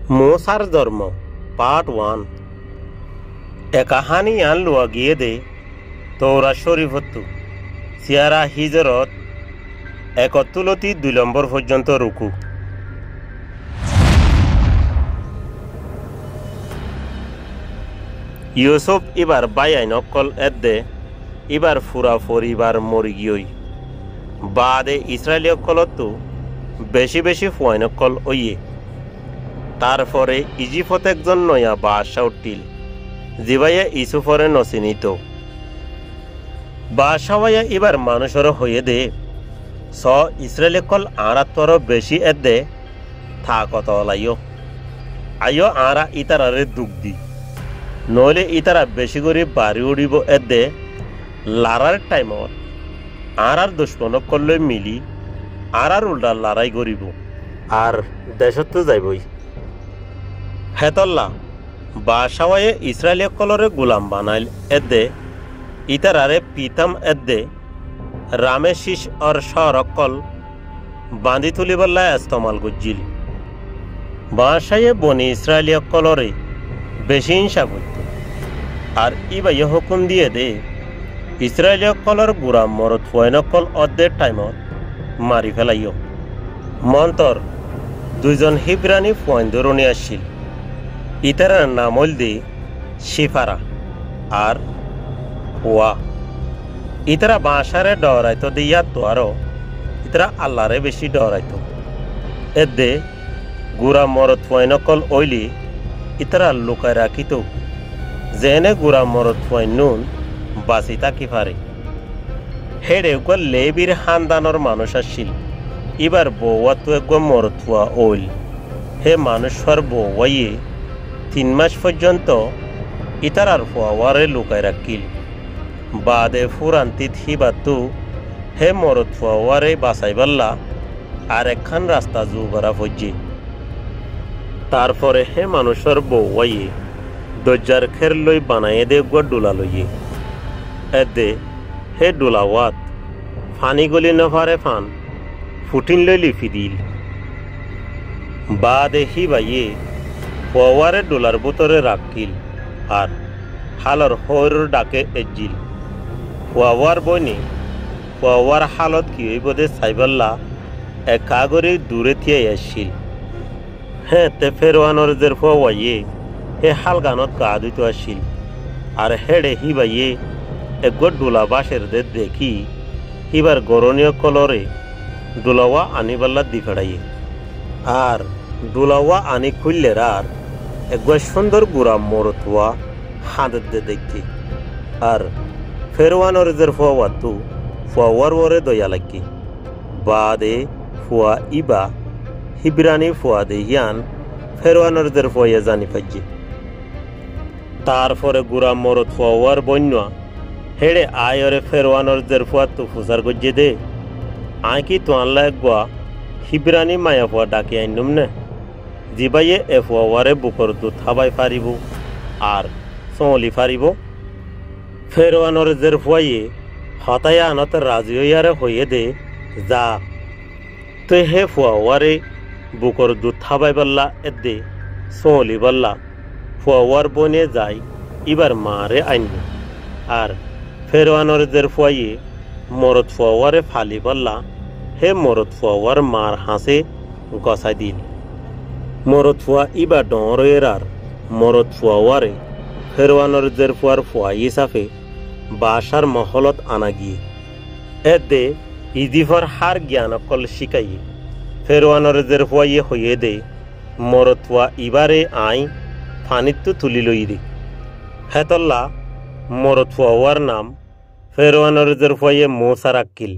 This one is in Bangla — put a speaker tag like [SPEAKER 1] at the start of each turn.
[SPEAKER 1] मूसार धर्म पार्ट 1 ए कहानी आन लुआ गिए दे तौरा शरीफत्तु सियारा हिजरत 31 নম্বর পর্যন্ত রুকু। ইউসুফ এবার বাইয়াই নকল এদ্দে এবার ফুরা পরিবার মরি গিয়ই বাদে ইসরায়েলীয় কলত্তু বেশি বেশি ফুয়াই নকল ওইয়ে। তারপরে ইজিপ্ত একজন নয়া বাদশাহ উঠিল জিবাইয়া ইসুফরে নচিনিত বাদশাহ এবার মানুষের হয়ে দে স ইসরায়েলি কল আঁরাতর বেশি এদে থা কত লাইও আইও আঁরা ইতারারে দুঃখ দি নইলে ইতারা বেশি করে বাড়ি উড়িব এদে লারার টাইমত আঁরার দুশ্মনক করলে মিলি আঁরার উল্টা লড়াই করিব আর দেশত তো যাইবই। হেতল্লা বাদশাহে ইসরায়েলীয় কলরে গোলাম বানাইল এদে ইতারারে পিতাম এদে রামেশিস আর শহরকল বাঁধি তুলিবল্লা ইস্তেমাল গুজিল। বাদশাহে বনি ইসরায়েলীয় কলরে বেশি হিংসা করত আর ইবাই হুকুম দিয়ে দে ইসরায়েলীয় কলর বুড়া মরদ ফুয়াইনকল অর্ধের টাইমত মারি ফেলাইও। মন্তর দুইজন হিব্রানি ফুয়াইন ধরুনি আসছিল ইতারার নাম হইল দি শিফারা আর ওয়া। ইতারা বাঁশারে ডরাইতো দিয়া তো আরো ইতারা আল্লাহরে বেশি ডরাইতো এদে গুড়া মরদ ফুয়াইনকল ওইলি ইতারা লুকাই রাখিত যেনে গুড়া মরদ ফুয়াইন নুন বাঁচি থাকি পারে। হেডে লেবির হানদানোর মানুষ আসছিল এবার বৌয়া তো একগো মরদ ফুয়া ওইল হে মানুষের বৌয়াইয়ে 3 মাস পর্যন্ত ইতারার ফুয়াওয়ারে লুকাই রাখিল বাদে ফুরান্তিত হিবাতু হে মরদ ফুয়াওয়ারে বাঁচাইবাল্লা আর একখান রাস্তা জুগরা ফজ্জি। তারপরে হে মানুষের বৌয়াইয়ে দরজার খের লই বানাইয়ে দে গো ডোলা লইয়ে এদে হে ডোলাওয়াত ফানি গলি নফারে ফান ফুটিন লই লিফি দিল বাদে হিবাইয়ে ফুয়াওয়ারে ডোলার বোতরে রাখিল আর হালর হর ডাকে এজিল। ফুয়াওয়ার বইনি ফুয়াওয়ার হালত কি হইব দে সাইবাল্লা একা করে দূরে থিয়ে আসছিল। হ্যাঁ তে ফেরওয়ানোর জের ফুয়াইয়ে হে হাল গানত গা ধুইতে আসছিল আর হেডে হিবাইয়ে একগো ডোলা বাঁশের দে দেখি হিবার গরনীয় কলরে ডোলাওয়া আনিবাল্লা দি ফেড়াইয়ে আর ডোলাওয়া আনি খুললের আর একগো সুন্দর গুড়া মরতুয়া হাঁদের দে দেখি আর ফেরওয়ানোর জের ফুয়া তু ফুয়াওয়ার ওরে দয়া লাগি বাদে ফুয়া ইবা হিবরানি ফুয়া দে ইয়ান ফেরওয়ানোর জের ফুয়া জানি ফাইজি। তারপরে গুড়া মরত ফুয়াওয়ার বন্যা হেড়ে আয়রে ফেরওয়ানোর জের ফুয়া তু ফুসার গজ্জে দে আয় কি তো আনলা একগোয়া হিবরানি মায়া ফুয়া ডাকি আইনুম নে জিবাইয়ে এ ফুয়াওয়ারে বুকর দুধ হাবাই ফারিব আর চলি ফারিব। ফেরওয়ানোর জের ফুয়াইয়ে হতায়া আনত রাজি হইয়ারে হইয়ে দে যা তুই হে ফুয়াওয়ারে বুকর দুধ হাবাই বললা এদে চলি বললা ফুয়াওয়ার বনে যাই এবার মারে আইন আর ফেরওয়ানোর জের ফুয়াইয়ে মরদ ফুয়াওয়ারে ফালি বললা হে মরদ ফুয়াওয়ার মার হাসে গছাই দিল। মরদ ফুয়া ইবা ডরের আর মরদ ফুয়াওয়ারে ফেরওয়ানোর জের ফুয়ার ফুয়াই হিসাবে বাসার মহলত আনা গিয়ে এদে ইজিফর হার জ্ঞানকল শিখাইয়ে ফেরওয়ানোর জের ফুয়াইয়ে হইয়ে দে মরদ ফুয়া ইবারে আই ফানিত্তু তুলি লই দে। হেতল্লা মরদ ফুয়াওয়ার নাম ফেরওয়ানোর জের ফুয়াইয়ে মৌসা রাখিল।